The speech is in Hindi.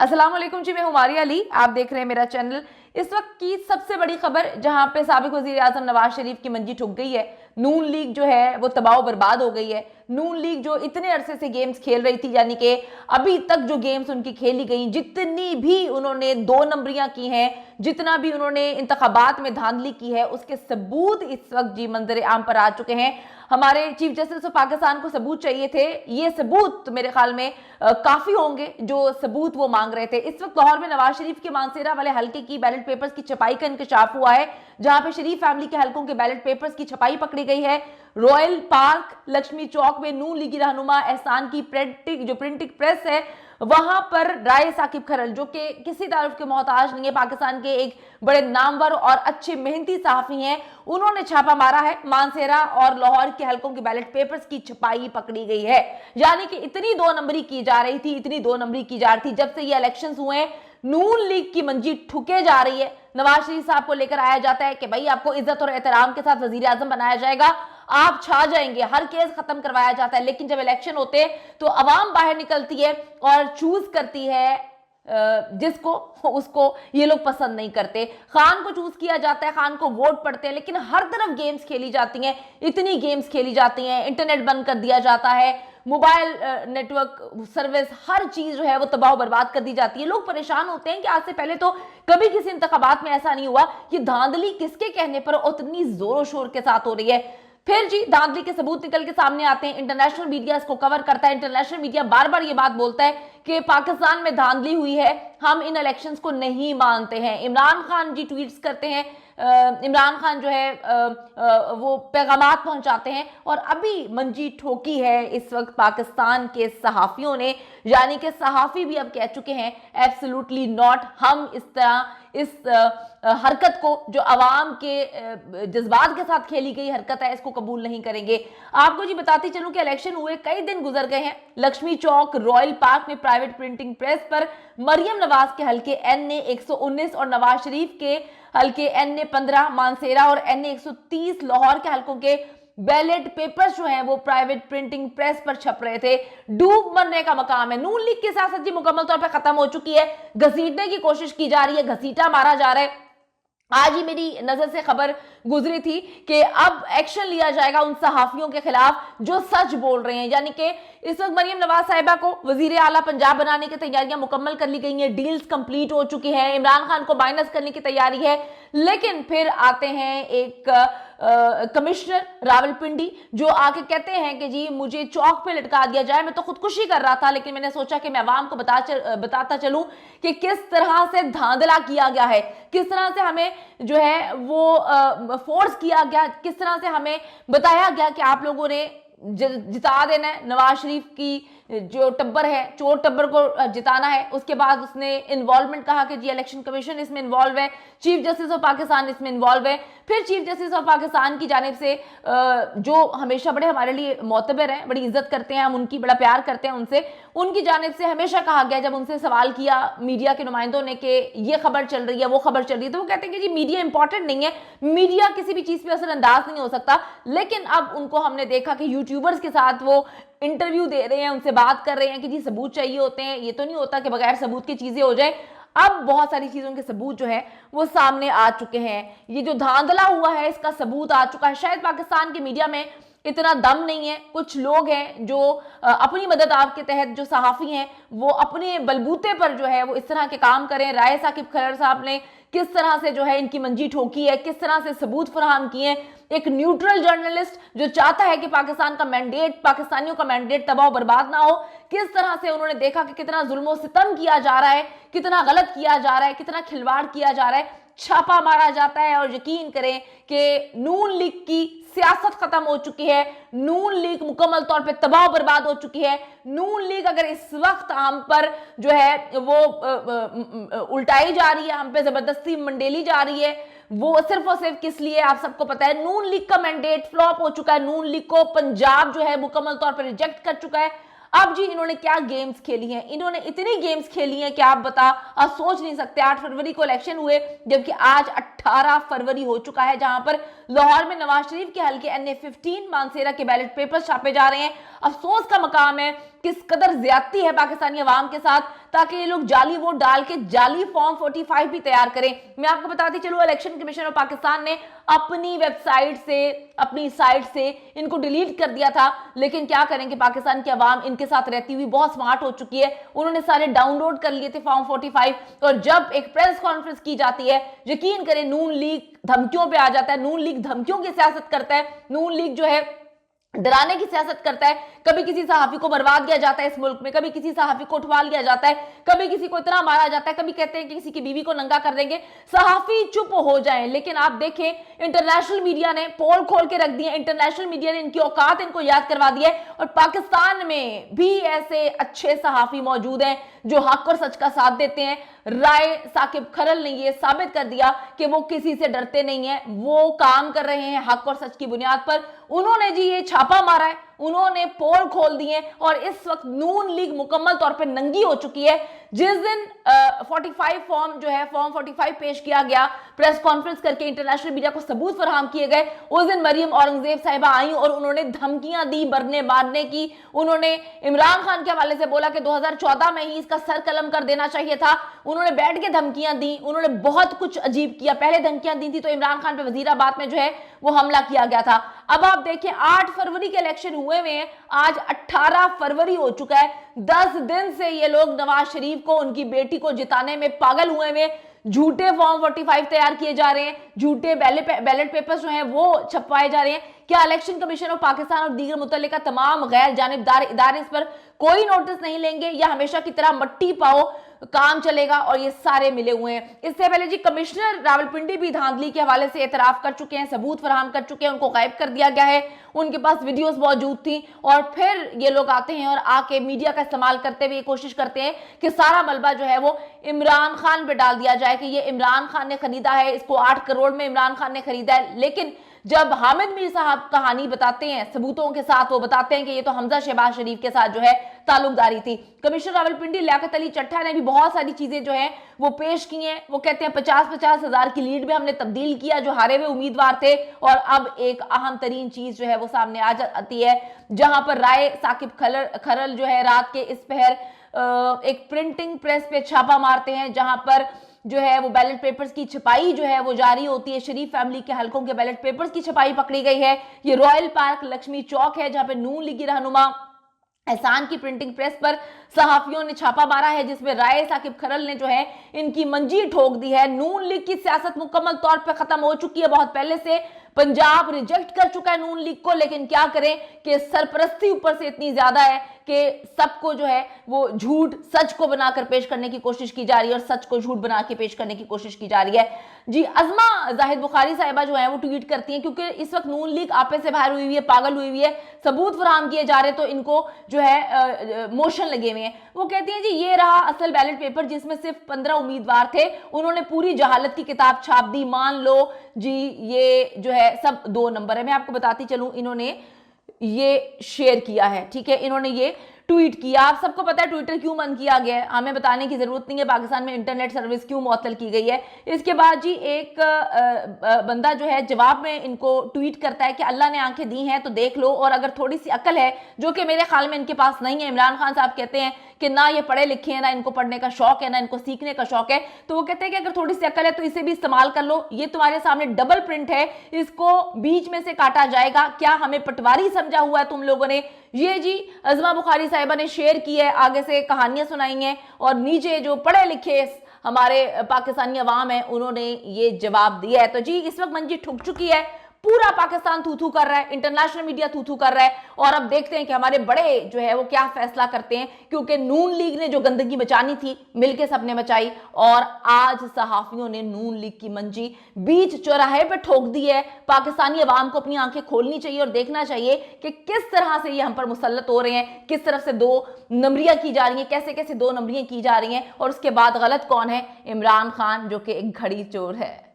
अस्सलाम वालेकुम जी, मैं हूं मारिया अली। आप देख रहे हैं मेरा चैनल। इस वक्त की सबसे बड़ी खबर, जहां पे साबिक वजीर आजम नवाज शरीफ की मंजी ठुक गई है। नून लीग जो है वो तबाह बर्बाद हो गई है। नून लीग जो इतने अरसे से गेम्स खेल रही थी, यानी कि अभी तक जो गेम्स उनकी खेली गई, जितनी भी उन्होंने दो नंबरियां की हैं, जितना भी उन्होंने इंतखाबात में धांधली की है, उसके सबूत इस वक्त जी मंजर आम पर आ चुके हैं। हमारे चीफ जस्टिस ऑफ पाकिस्तान को सबूत चाहिए थे। ये सबूत मेरे ख्याल में काफी होंगे जो सबूत वो मांग रहे थे। इस वक्त लाहौर में नवाज शरीफ के मानसेरा वाले हल्के की बैलेट पेपर्स की छपाई का इंकशाफ हुआ है, जहां पे शरीफ फैमिली के हलकों के बैलेट पेपर्स की छपाई पकड़ी गई है। रॉयल पार्क लक्ष्मी चौक में नून लीगी रहनुमा एहसान की प्रिंटिंग प्रेस है, वहां पर राय साकिब खरल, जो कि किसी तारुफ के मोहताज नहीं है, पाकिस्तान के एक बड़े नामवर और अच्छे मेहनती सहाफी हैं, उन्होंने छापा मारा है। मानसेरा और लाहौर के हलकों के बैलेट पेपर्स की छपाई पकड़ी गई है। यानी कि इतनी दो नंबरी की जा रही थी, इतनी दो नंबरी की जा रही थी। जब से ये इलेक्शंस हुए हैं, नून लीग की मंजी ठुके जा रही है। नवाज शरीफ साहब को लेकर आया जाता है कि भाई आपको इज्जत और एहतराम के साथ वजीर आजम बनाया जाएगा, आप छा जाएंगे, हर केस खत्म करवाया जाता है। लेकिन जब इलेक्शन होते हैं तो अवाम बाहर निकलती है और चूज करती है जिसको, उसको ये लोग पसंद नहीं करते। खान को चूज किया जाता है, खान को वोट पड़ते हैं, लेकिन हर तरफ गेम्स खेली जाती हैं, इतनी गेम्स खेली जाती हैं, इंटरनेट बंद कर दिया जाता है, मोबाइल नेटवर्क सर्विस, हर चीज जो है वो तबाह बर्बाद कर दी जाती है। लोग परेशान होते हैं कि आज से पहले तो कभी किसी इंतखाबात में ऐसा नहीं हुआ कि धांधली किसके कहने पर उतनी जोरों शोर के साथ हो रही है। फिर जी धांधली के सबूत निकल के सामने आते हैं। इंटरनेशनल मीडिया इसको कवर करता है। इंटरनेशनल मीडिया बार बार ये बात बोलता है कि पाकिस्तान में धांधली हुई है, हम इन इलेक्शंस को नहीं मानते हैं। इमरान खान जी ट्वीट्स करते हैं, इमरान खान जो है वो पैगामात पहुंचाते हैं, और अभी मंजी ठोकी है इस वक्त पाकिस्तान के सहाफियों ने। यानी कि सहाफी भी अब कह चुके हैं एब्सोल्युटली नॉट, हम इस तरह इस हरकत को, जो अवाम के जज्बात के साथ खेली गई हरकत है, इसको कबूल नहीं करेंगे। आपको जी बताती चलूं कि इलेक्शन हुए कई दिन गुजर गए हैं। लक्ष्मी चौक रॉयल पार्क में प्राइवेट प्रिंटिंग प्रेस पर मरियम नवाज के हल्के NA 119 और नवाज शरीफ के हल्के NA 15, मानसेरा और NA 130 लाहौर के हलकों के बैलेट पेपर्स जो हैं वो प्राइवेट प्रिंटिंग प्रेस पर छप रहे थे। डूब मरने का मकाम है। नून लीग की सियासत जी मुकम्मल तौर पर खत्म हो चुकी है। घसीटने की कोशिश की जा रही है, घसीटा मारा जा रहा है। आज ही मेरी नजर से खबर गुजरी थी कि अब एक्शन लिया जाएगा उन सहाफियों के खिलाफ जो सच बोल रहे हैं। यानी कि इस वक्त मरियम नवाज साहिबा को वजीर आला पंजाब बनाने की तैयारियां मुकम्मल कर ली गई हैं, डील्स कंप्लीट हो चुकी हैं, इमरान खान को माइनस करने की तैयारी है। लेकिन फिर आते हैं एक कमिश्नर रावलपिंडी, जो आके कहते हैं कि जी मुझे चौक पे लटका दिया जाए, मैं तो खुदकुशी कर रहा था, लेकिन मैंने सोचा कि मैं अवाम को बताता चलूं कि किस तरह से धांधला किया गया है, किस तरह से हमें जो है वो फोर्स किया गया, किस तरह से हमें बताया गया कि आप लोगों ने जिता देना है, नवाज शरीफ की जो टब्बर है, चोर टब्बर को जिताना है। उसके बाद उसने इन्वॉल्वमेंट कहा कि जी इलेक्शन कमीशन इसमें इन्वॉल्व है, चीफ जस्टिस ऑफ पाकिस्तान इसमें इन्वॉल्व है। फिर चीफ जस्टिस ऑफ पाकिस्तान की जानिब से, जो हमेशा बड़े हमारे लिए मोतबर हैं, बड़ी इज्जत करते हैं हम उनकी, बड़ा प्यार करते हैं उनसे, उनकी जानिब से हमेशा कहा गया, जब उनसे सवाल किया मीडिया के नुमाइंदों ने कि ये खबर चल रही है, वो खबर चल रही है, तो वो कहते हैं कि जी मीडिया इंपॉर्टेंट नहीं है, मीडिया किसी भी चीज पर असरअंदाज नहीं हो सकता। लेकिन अब उनको हमने देखा कि यूट्यूबर्स के साथ वो इंटरव्यू दे रहे हैं, उनसे बात कर रहे हैं कि जी सबूत चाहिए होते हैं, ये तो नहीं होता कि बगैर सबूत की चीजें हो जाए। अब बहुत सारी चीजों के सबूत जो है वो सामने आ चुके हैं। ये जो धांधला हुआ है इसका सबूत आ चुका है। शायद पाकिस्तान के मीडिया में इतना दम नहीं है, कुछ लोग हैं जो अपनी मदद आपके तहत, जो सहाफी हैं, वो अपने बलबूते पर जो है वो इस तरह के काम करें। राय साकिब खरर साहब ने किस तरह से जो है इनकी मंजी ठोकी है, किस तरह से सबूत फराहम किए हैं। एक न्यूट्रल जर्नलिस्ट जो चाहता है कि पाकिस्तान का मैंडेट, पाकिस्तानियों का मैंडेट तबाह बर्बाद ना हो, किस तरह से उन्होंने देखा कि कितना जुल्म सितम किया जा रहा है, कितना गलत किया जा रहा है, कितना खिलवाड़ किया जा रहा है, छापा मारा जाता है। और यकीन करें कि नून लीग की सियासत खत्म हो चुकी है, नून लीग मुकम्मल तौर पे तबाह बर्बाद हो चुकी है। नून लीग अगर इस वक्त हम पर जो है वो उल्टाई जा रही है, हम पे जबरदस्ती मंडेली जा रही है, वो सिर्फ और सिर्फ किस लिए, आप सबको पता है, नून लीग का मैंडेट फ्लॉप हो चुका है। नून लीग को पंजाब जो है मुकम्मल तौर पर रिजेक्ट कर चुका है। अब जी इन्होंने क्या गेम्स खेली हैं, इन्होंने इतनी गेम्स खेली हैं कि आप सोच नहीं सकते। 8 फरवरी को इलेक्शन हुए, जबकि आज 18 फरवरी हो चुका है, जहां पर लाहौर में नवाज शरीफ के हल्के NA 15 मानसेरा के बैलेट पेपर छापे जा रहे हैं। अफसोस का मकाम है किस कदर ज्यादती है पाकिस्तानी अवाम के साथ, ताकि ये लोग जाली वोट डाल के जाली फॉर्म 45 भी तैयार करें। मैं आपको बताती चलूं, इलेक्शन कमीशन ऑफ पाकिस्तान ने अपनी वेबसाइट से, अपनी साइट से इनको डिलीट कर दिया था, लेकिन क्या करेंगे, पाकिस्तान की अवाम इनके साथ रहती हुई बहुत स्मार्ट हो चुकी है। उन्होंने सारे डाउनलोड कर लिए थे फॉर्म 45, और जब एक प्रेस कॉन्फ्रेंस की जाती है, यकीन करें नून लीग धमकियों पे आ जाता है, नून लीग धमकियों की सियासत करता है, नून लीग जो है डराने की सियासत करता है। कभी किसी सहाफी को बर्बाद किया जाता है इस मुल्क में, कभी किसी सहाफी को उठवा लिया जाता है, कभी किसी को इतना मारा जाता है, कभी कहते हैं कि किसी की बीवी को नंगा कर देंगे, सहाफी चुप हो जाएं। लेकिन आप देखें, इंटरनेशनल मीडिया ने पोल खोल के रख दिए, इंटरनेशनल मीडिया ने इनकी औकात इनको याद करवा दी है, और पाकिस्तान में भी ऐसे अच्छे सहाफी मौजूद हैं जो हक और सच का साथ देते हैं। राय साकिब खरल ने यह साबित कर दिया कि वो किसी से डरते नहीं है, वो काम कर रहे हैं हक और सच की बुनियाद पर। उन्होंने जी ये छापा मारा है, उन्होंने पोल खोल दिए, और इस वक्त नून लीग मुकम्मल तौर पे नंगी हो चुकी है। जिस दिन 45 फॉर्म जो है, फॉर्म 45 पेश किया गया, प्रेस कॉन्फ्रेंस करके इंटरनेशनल मीडिया को सबूत फराहम किए गए, उस दिन मरियम औरंगजेब साहिबा आई और उन्होंने धमकियां दी मरने मारने की। उन्होंने इमरान खान के हवाले से बोला कि 2014 में ही इसका सर कलम कर देना चाहिए था। उन्होंने बैठ के धमकियां दी, उन्होंने बहुत कुछ अजीब किया। पहले धमकियां दी थी तो इमरान खान पे वजीराबाद में जो है वो हमला किया गया था। अब आप देखें, 8 फरवरी के इलेक्शन हुए हुए हैं, आज 18 फरवरी हो चुका है। 10 दिन से ये लोग नवाज शरीफ को, उनकी बेटी को जिताने में पागल हुए हुए। झूठे फॉर्म 45 तैयार किए जा रहे हैं, झूठे बैलेट पेपर्स जो हैं वो छपवाए जा रहे हैं। क्या इलेक्शन कमीशन ऑफ पाकिस्तान और दीगर मुतल्लिका तमाम गैर जानिबदार इदारे इस पर कोई नोटिस नहीं लेंगे, या हमेशा की तरह मट्टी पाओ काम चलेगा? और ये सारे मिले हुए हैं। इससे पहले जी कमिश्नर रावलपिंडी भी धांधली के हवाले से एतराफ कर चुके हैं, सबूत फराहम कर चुके हैं, उनको गायब कर दिया गया है, उनके पास वीडियोस मौजूद थी। और फिर ये लोग आते हैं और आके मीडिया का इस्तेमाल करते हुए कोशिश करते हैं कि सारा मलबा जो है वो इमरान खान पे डाल दिया जाए कि ये इमरान खान ने खरीदा है, इसको 8 करोड़ में इमरान खान ने खरीदा है। लेकिन जब हामिद मीर साहब कहानी बताते हैं सबूतों के साथ, वो बताते हैं कि ये तो हमजा शहबाज शरीफ के साथ जो है ताल्लुकदारी थी। कमिश्नर रावलपिंडी लियाकत अली चट्टा ने भी बहुत सारी चीजें जो है वो पेश की हैं। वो कहते हैं 50-50 हजार की लीड में हमने तब्दील किया जो हारे हुए उम्मीदवार थे। और अब एक अहम तरीन चीज जो है वो सामने आ जाती है, जहां पर राय साकिब खरल जो है रात के इस पहर एक प्रिंटिंग प्रेस पे छापा मारते हैं, जहां पर जो है वो बैलेट पेपर्स की छपाई जो है वो जारी होती है। शरीफ फैमिली के हलकों के बैलेट पेपर्स की छपाई पकड़ी गई है। ये रॉयल पार्क लक्ष्मी चौक है, जहां पे नून लीगी रहनुमा एहसान की प्रिंटिंग प्रेस पर सहाफियों ने छापा मारा है, जिसमें राय साकिब खरल ने जो है इनकी मंजी ठोक दी है। नून लीग की सियासत मुकम्मल तौर पर खत्म हो चुकी है बहुत पहले से। पंजाब रिजेक्ट कर चुका है नून लीग को, लेकिन क्या करें कि सरपरस्ती ऊपर से इतनी ज्यादा है कि सबको जो है वो झूठ सच को बनाकर पेश करने की कोशिश की जा रही है, और सच को झूठ बना के पेश करने की कोशिश की जा रही है। जी अजमा जाहिद बुखारी साहिबा जो है वो ट्वीट करती हैं, क्योंकि इस वक्त नून लीग आपे से बाहर हुई हुई है, पागल हुई हुई है, सबूत फराहम किए जा रहे तो इनको जो है मोशन लगे हुए हैं। वो कहती हैं जी ये रहा असल बैलेट पेपर, जिसमें सिर्फ 15 उम्मीदवार थे, उन्होंने पूरी जहालत की किताब छाप दी। मान लो जी ये जो है सब 2 नंबर है। मैं आपको बताती चलूं, इन्होंने ये शेयर किया है, ठीक है, इन्होंने ये ट्वीट किया। आप सबको पता है ट्विटर क्यों बंद किया गया है, हमें बताने की जरूरत नहीं है पाकिस्तान में इंटरनेट सर्विस क्यों मुअत्तल की गई है। इसके बाद जी एक बंदा जो है जवाब में इनको ट्वीट करता है कि अल्लाह ने आंखें दी हैं तो देख लो, और अगर थोड़ी सी अकल है, जो कि मेरे ख्याल में इनके पास नहीं है। इमरान खान साहब कहते हैं कि ना ये पढ़े लिखे हैं, ना इनको पढ़ने का शौक है, ना इनको सीखने का शौक है, तो वो कहते हैं कि अगर थोड़ी सी अकल है तो इसे भी इस्तेमाल कर लो। ये तुम्हारे सामने डबल प्रिंट है, इसको बीच में से काटा जाएगा, क्या हमें पटवारी समझा हुआ है तुम लोगों ने? ये जी अजमा बुखारी साहिबा ने शेयर की है, आगे से कहानियां सुनाई हैं, और नीचे जो पढ़े लिखे हमारे पाकिस्तानी अवाम है उन्होंने ये जवाब दिया है। तो जी इस वक्त मंजी ठुक चुकी है, पूरा पाकिस्तान थू थू कर रहा है, इंटरनेशनल मीडिया थू थू कर रहा है, और अब देखते हैं कि हमारे बड़े जो है वो क्या फैसला करते हैं, क्योंकि नून लीग ने जो गंदगी मचानी थी मिलके सबने मचाई, और आज सहाफियों ने नून लीग की मंजी बीच चौराहे पे ठोक दी है। पाकिस्तानी अवाम को अपनी आंखें खोलनी चाहिए और देखना चाहिए कि किस तरह से ये हम पर मुसल्लत हो रहे हैं, किस तरफ से 2 नंबरियां की जा रही हैं, कैसे कैसे 2 नंबरियां की जा रही हैं, और उसके बाद गलत कौन है? इमरान खान, जो कि एक घड़ी चोर है।